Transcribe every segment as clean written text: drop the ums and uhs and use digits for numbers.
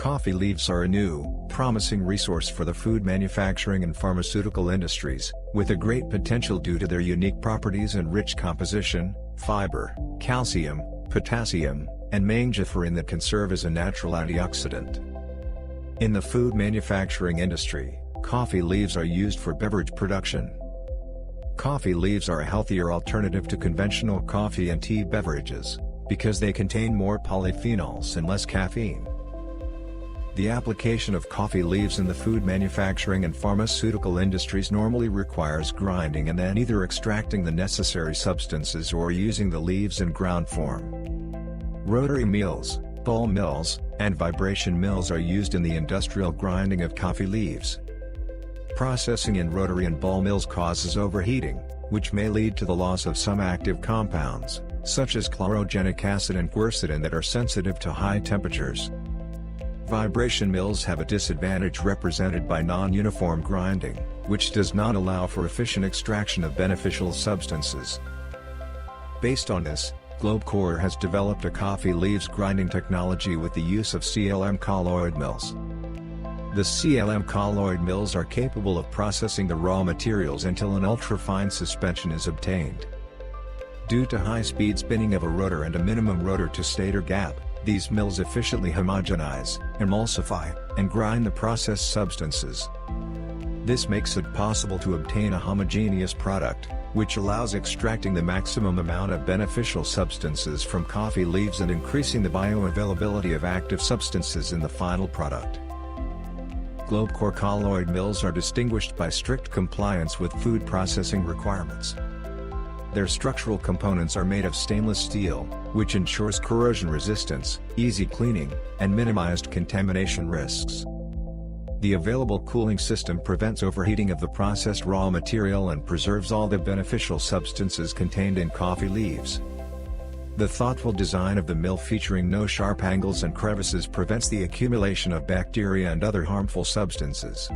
Coffee leaves are a new, promising resource for the food manufacturing and pharmaceutical industries, with a great potential due to their unique properties and rich composition, fiber, calcium, potassium, and mangiferain that can serve as a natural antioxidant. In the food manufacturing industry, coffee leaves are used for beverage production. Coffee leaves are a healthier alternative to conventional coffee and tea beverages, because they contain more polyphenols and less caffeine. The application of coffee leaves in the food manufacturing and pharmaceutical industries normally requires grinding and then either extracting the necessary substances or using the leaves in ground form. Rotary mills, ball mills, and vibration mills are used in the industrial grinding of coffee leaves. Processing in rotary and ball mills causes overheating, which may lead to the loss of some active compounds, such as chlorogenic acid and quercetin that are sensitive to high temperatures. Vibration mills have a disadvantage represented by non-uniform grinding, which does not allow for efficient extraction of beneficial substances. Based on this, Globecor has developed a coffee leaves grinding technology with the use of CLM colloid mills. The CLM colloid mills are capable of processing the raw materials until an ultra-fine suspension is obtained. Due to high-speed spinning of a rotor and a minimum rotor-to-stator gap, these mills efficiently homogenize, emulsify, and grind the processed substances. This makes it possible to obtain a homogeneous product, which allows extracting the maximum amount of beneficial substances from coffee leaves and increasing the bioavailability of active substances in the final product. Globecor colloid mills are distinguished by strict compliance with food processing requirements. Their structural components are made of stainless steel, which ensures corrosion resistance, easy cleaning, and minimized contamination risks. The available cooling system prevents overheating of the processed raw material and preserves all the beneficial substances contained in coffee leaves. The thoughtful design of the mill featuring no sharp angles and crevices prevents the accumulation of bacteria and other harmful substances.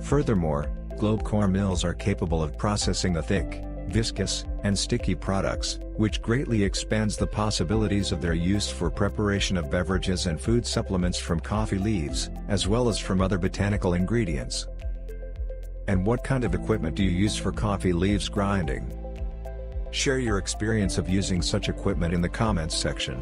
Furthermore, Globecor mills are capable of processing the thick, viscous, and sticky products, which greatly expands the possibilities of their use for preparation of beverages and food supplements from coffee leaves, as well as from other botanical ingredients. And what kind of equipment do you use for coffee leaves grinding? Share your experience of using such equipment in the comments section.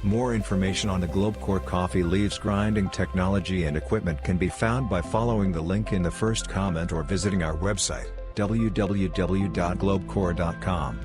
More information on the Globecor coffee leaves grinding technology and equipment can be found by following the link in the first comment or visiting our website, www.globecor.com.